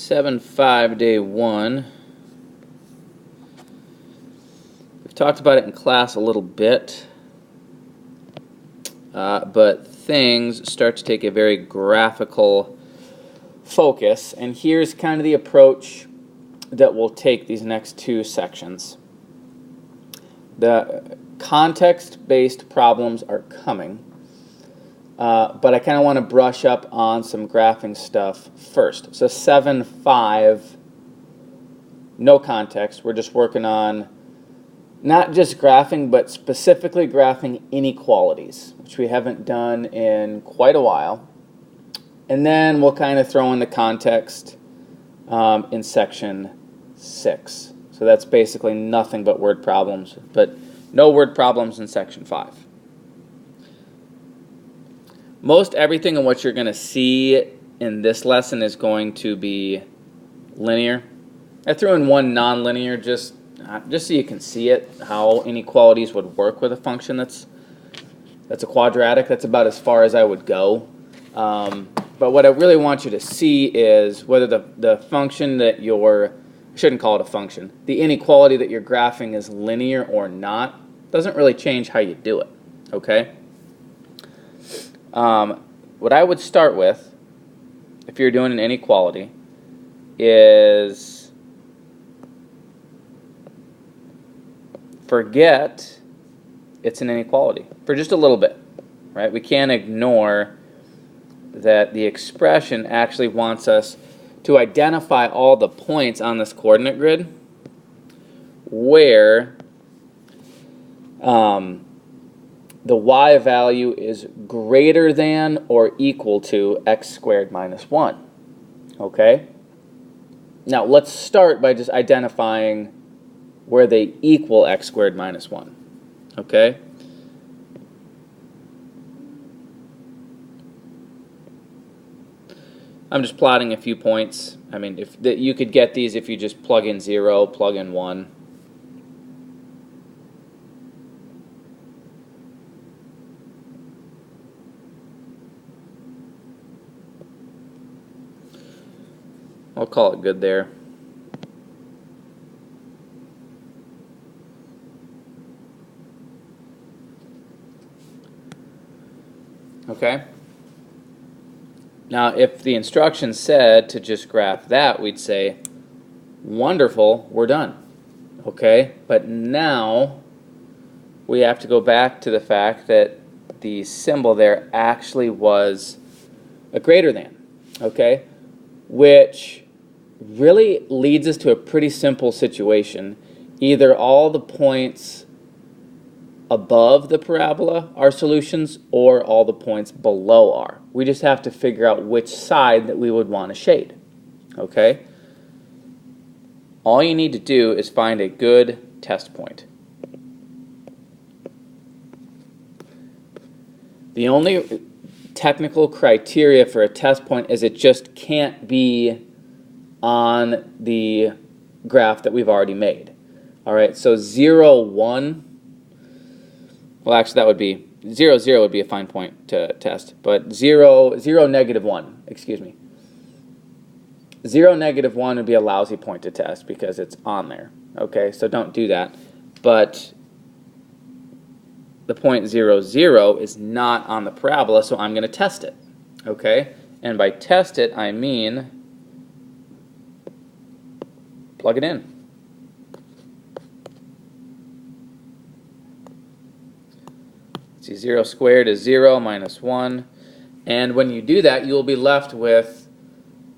7.5, day 1. We've talked about it in class a little bit, but things start to take a very graphical focus, and here's kind of the approach that we'll take these next two sections. The context-based problems are coming, but I kind of want to brush up on some graphing stuff first. So 7.5, no context. We're just working on not just graphing, but specifically graphing inequalities, which we haven't done in quite a while. And then we'll kind of throw in the context in section 6. So that's basically nothing but word problems, but no word problems in section 5. Most everything in what you're going to see in this lesson is going to be linear. I threw in one nonlinear just so you can see it, how inequalities would work with a function that's a quadratic. That's about as far as I would go. But what I really want you to see is whether the function that you're, I shouldn't call it a function, the inequality that you're graphing is linear or not, doesn't really change how you do it, okay? What I would start with, if you're doing an inequality, is forget it's an inequality for just a little bit, right? We can't ignore that the expression actually wants us to identify all the points on this coordinate grid where the y value is greater than or equal to x squared minus 1. Okay? Now let's start by just identifying where they equal x squared minus 1. Okay? I'm just plotting a few points. I mean, you could get these if you just plug in 0, plug in 1. I'll call it good there. Okay? Now, if the instruction said to just graph that, we'd say, wonderful, we're done. Okay? But now, we have to go back to the fact that the symbol there actually was a greater than. Okay? Which really leads us to a pretty simple situation. Either all the points above the parabola are solutions, or all the points below are. We just have to figure out which side that we would want to shade. Okay? All you need to do is find a good test point. The only technical criteria for a test point is it just can't be on the graph that we've already made. All right, so 0, 1. Well, actually, that would be 0, 0 would be a fine point to test, but 0, 0, negative 1, excuse me. 0, negative 1 would be a lousy point to test because it's on there. Okay, so don't do that. But the point 0, 0 is not on the parabola, so I'm going to test it. Okay, and by test it, I mean plug it in. See, 0 squared is 0 minus 1. And when you do that, you'll be left with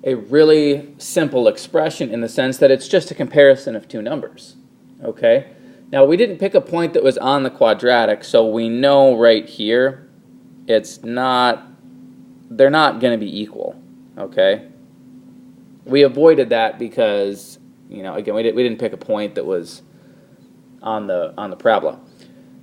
a really simple expression in the sense that it's just a comparison of two numbers. Okay? Now, we didn't pick a point that was on the quadratic, so we know right here they're not going to be equal. Okay? We avoided that because, you know, again, we didn't pick a point that was on the parabola.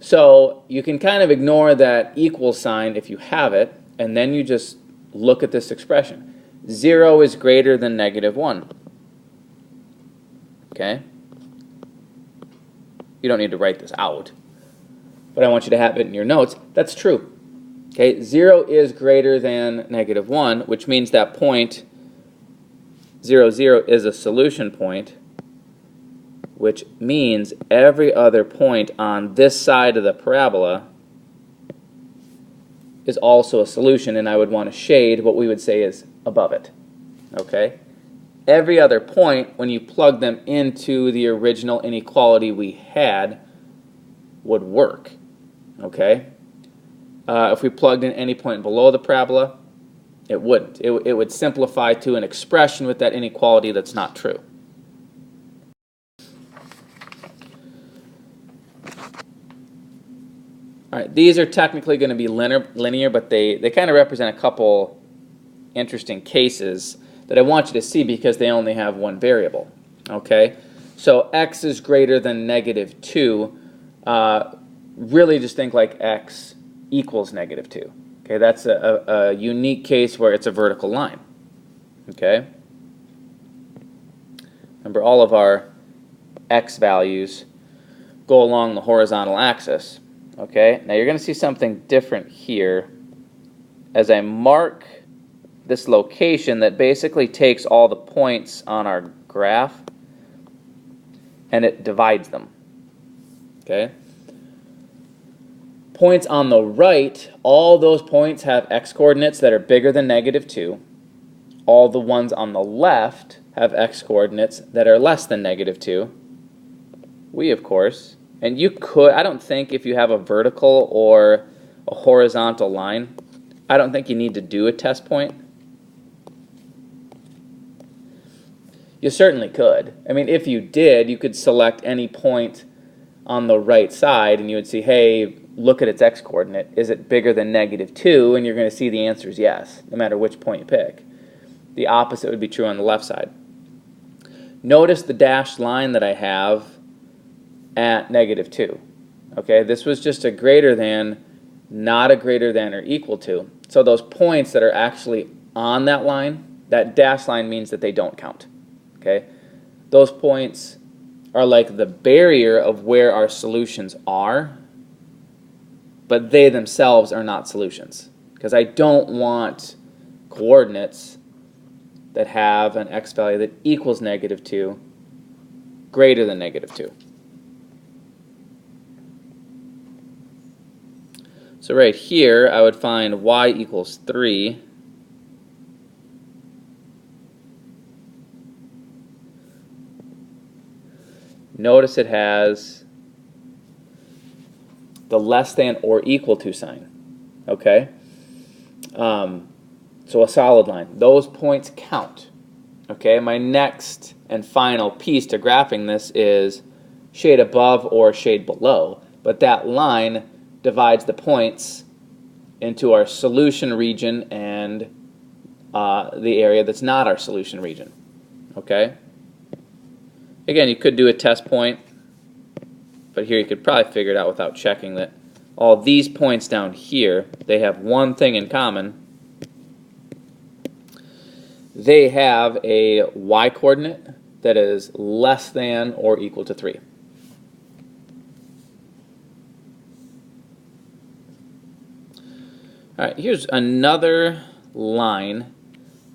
So you can kind of ignore that equal sign if you have it, and then you just look at this expression. 0 is greater than negative 1. Okay? You don't need to write this out, but I want you to have it in your notes. That's true. Okay? 0 is greater than negative 1, which means that point 0, 0 is a solution point, which means every other point on this side of the parabola is also a solution, and I would want to shade what we would say is above it. Okay? Every other point, when you plug them into the original inequality we had, would work. Okay? If we plugged in any point below the parabola, it wouldn't. It would simplify to an expression with that inequality that's not true. All right, these are technically going to be linear, but they kind of represent a couple interesting cases that I want you to see because they only have one variable. Okay, so x is greater than -2. Really just think like x equals -2. Okay, that's a unique case where it's a vertical line. Okay, remember all of our x values go along the horizontal axis. Okay, now you're going to see something different here as I mark this location that basically takes all the points on our graph and it divides them. Okay, points on the right, all those points have x coordinates that are bigger than -2. All the ones on the left have x coordinates that are less than -2. We, of course, and you could, I don't think if you have a vertical or a horizontal line, I don't think you need to do a test point. You certainly could. I mean, if you did, you could select any point on the right side and you would see, hey, look at its x-coordinate. Is it bigger than -2? And you're going to see the answer is yes, no matter which point you pick. The opposite would be true on the left side. Notice the dashed line that I have at -2. Okay, this was just a greater than, not a greater than or equal to. So those points that are actually on that line, that dashed line means that they don't count. Okay, those points are like the barrier of where our solutions are, but they themselves are not solutions, because I don't want coordinates that have an x value that equals -2 greater than -2. So right here, I would find y equals 3. Notice it has the less than or equal to sign. Okay? So a solid line. Those points count. Okay? My next and final piece to graphing this is shade above or shade below. But that line divides the points into our solution region and the area that's not our solution region. Okay? Again, you could do a test point, but here you could probably figure it out without checking that all these points down here, they have one thing in common. They have a y-coordinate that is less than or equal to 3. All right, here's another line,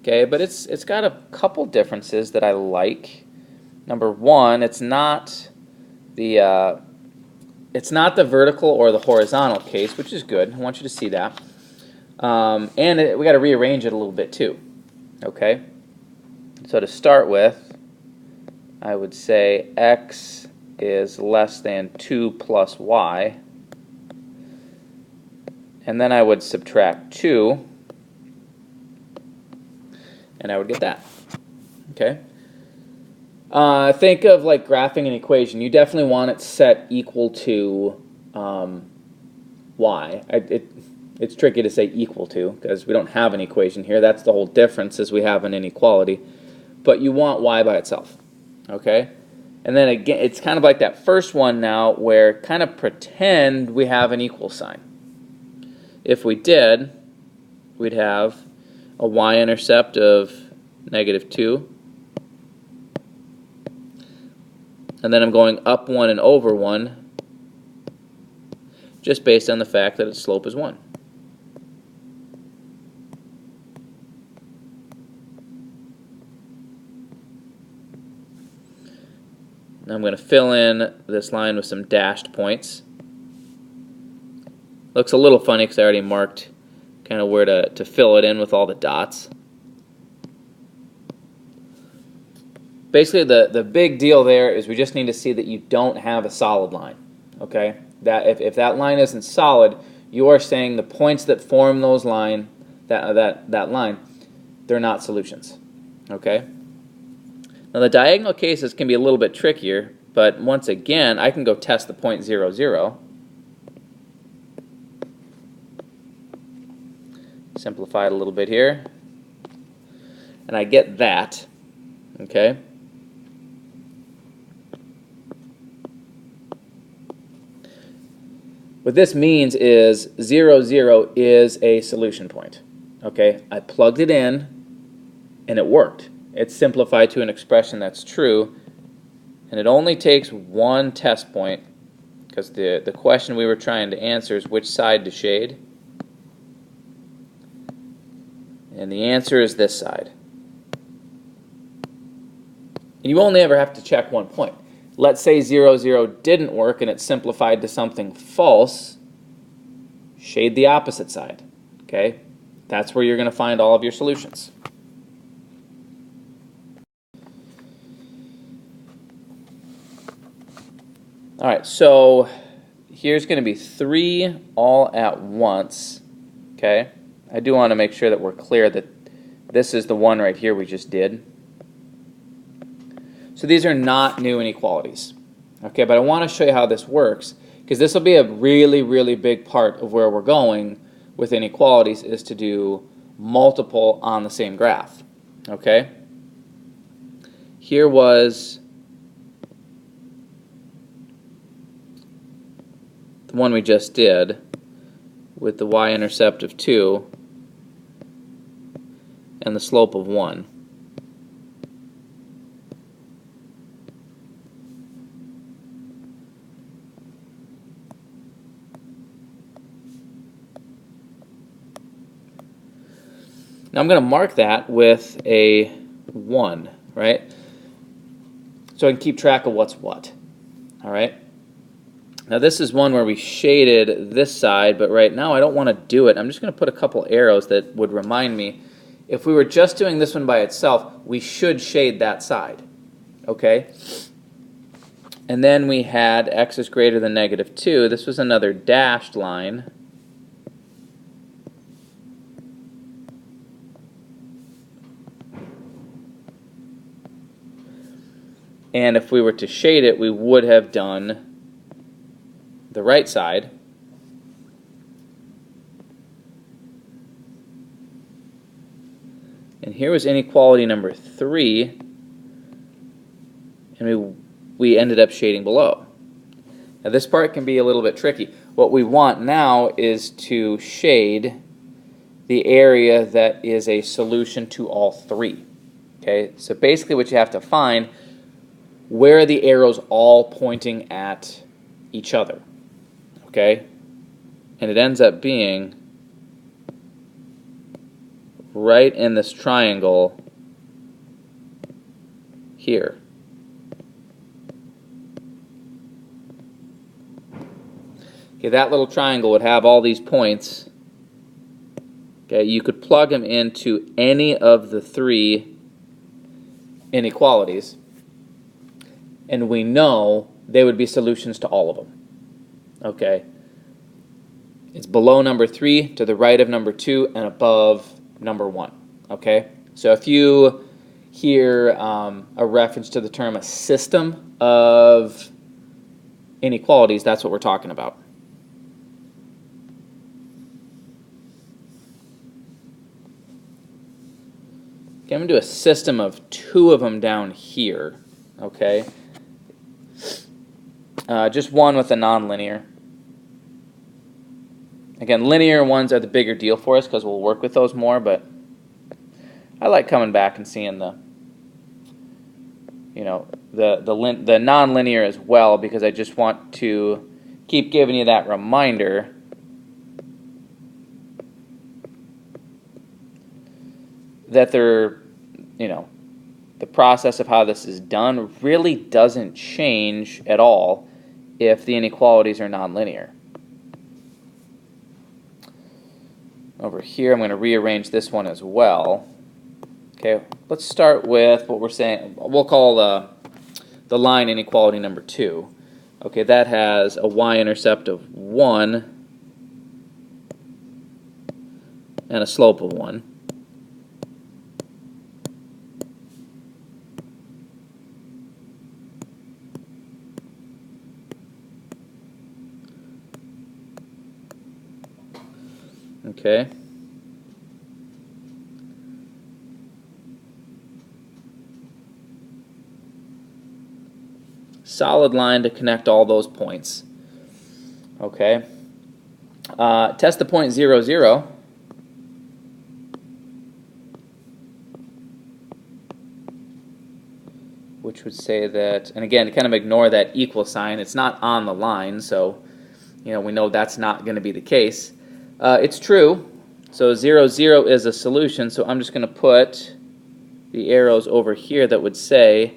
okay, but it's got a couple differences that I like. Number one, it's not the vertical or the horizontal case, which is good. I want you to see that. We got to rearrange it a little bit too. Okay. So to start with, I would say x is less than 2 plus y. And then I would subtract 2, and I would get that. Okay. Think of like graphing an equation. You definitely want it set equal to y. It's tricky to say equal to because we don't have an equation here. That's the whole difference, is we have an inequality. But you want y by itself. Okay? And then again, it's kind of like that first one now where kind of pretend we have an equal sign. If we did, we'd have a y-intercept of -2. And then I'm going up 1 and over 1 just based on the fact that its slope is 1. I'm going to fill in this line with some dashed points. Looks a little funny because I already marked kind of where to fill it in with all the dots. Basically, the big deal there is we just need to see that you don't have a solid line. Okay? That if that line isn't solid, you are saying the points that form those line, that line, they're not solutions. Okay? Now the diagonal cases can be a little bit trickier, but once again, I can go test the point 0, 0. Simplify it a little bit here. And I get that. Okay? What this means is 0, 0 is a solution point. Okay? I plugged it in and it worked. It's simplified to an expression that's true, and it only takes one test point because the question we were trying to answer is which side to shade, and the answer is this side. And you only ever have to check one point. Let's say 0, 0 didn't work and it's simplified to something false. Shade the opposite side. Okay? That's where you're going to find all of your solutions. All right, so here's going to be 3 all at once. Okay? I do want to make sure that we're clear that this is the one right here we just did. So these are not new inequalities. Okay, but I want to show you how this works, because this will be a really, really big part of where we're going with inequalities, is to do multiple on the same graph. Okay? Here was the one we just did with the y-intercept of 2 and the slope of 1. Now I'm going to mark that with a 1, right? So I can keep track of what's what. All right? Now this is one where we shaded this side, but right now I don't want to do it. I'm just going to put a couple arrows that would remind me. If we were just doing this one by itself, we should shade that side. Okay? And then we had x is greater than -2. This was another dashed line. And if we were to shade it, we would have done the right side. And here was inequality number 3, and we ended up shading below. Now this part can be a little bit tricky. What we want now is to shade the area that is a solution to all 3. Okay, so basically what you have to find, where are the arrows all pointing at each other? Okay, and it ends up being right in this triangle here. Okay, that little triangle would have all these points. Okay, you could plug them into any of the 3 inequalities, and we know they would be solutions to all of them. Okay, it's below number 3, to the right of number 2, and above number 1. Okay, so if you hear a reference to the term a system of inequalities, that's what we're talking about. Okay, I'm going to do a system of 2 of them down here. Okay, just one with a nonlinear. Again, linear ones are the bigger deal for us because we'll work with those more, but I like coming back and seeing the nonlinear as well, because I just want to keep giving you that reminder that they're, the process of how this is done really doesn't change at all if the inequalities are nonlinear. Over here, I'm going to rearrange this one as well. Okay, let's start with what we're saying. We'll call the line inequality number 2. Okay, that has a y-intercept of 1 and a slope of 1. Okay. Solid line to connect all those points. Okay. Test the point 0, 0. Which would say that, and again, kind of ignore that equal sign. It's not on the line, so we know that's not going to be the case. It's true. So 0, 0 is a solution, so I'm just going to put the arrows over here that would say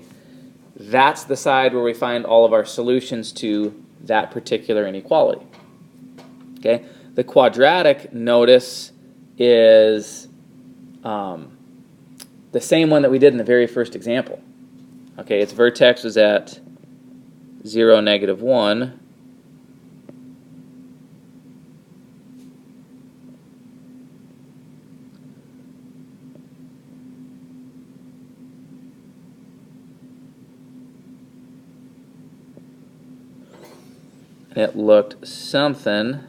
that's the side where we find all of our solutions to that particular inequality. Okay. The quadratic, notice, is the same one that we did in the very first example. Okay, its vertex was at 0, negative 1. And it looked something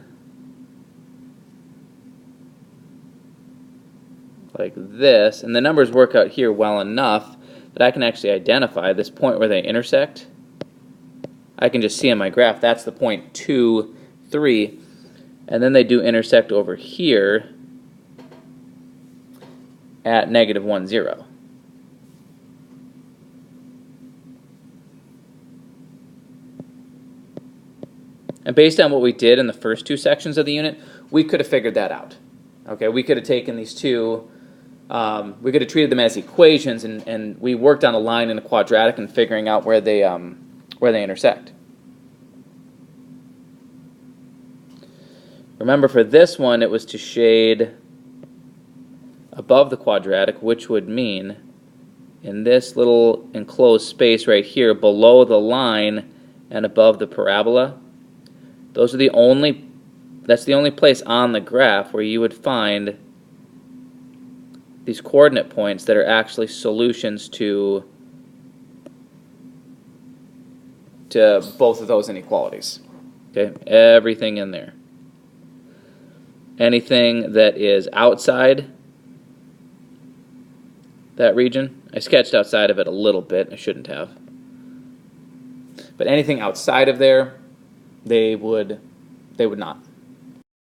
like this. And the numbers work out here well enough that I can actually identify this point where they intersect. I can just see on my graph that's the point 2, 3. And then they do intersect over here at negative 1, 0. And based on what we did in the first 2 sections of the unit, we could have figured that out. Okay, we could have taken these two, we could have treated them as equations, and we worked on a line and a quadratic and figuring out where they intersect. Remember, for this one, it was to shade above the quadratic, which would mean in this little enclosed space right here, below the line and above the parabola. That's the only place on the graph where you would find these coordinate points that are actually solutions to both of those inequalities. Okay, everything in there. Anything that is outside that region, I sketched outside of it a little bit, I shouldn't have. But anything outside of there, they would not.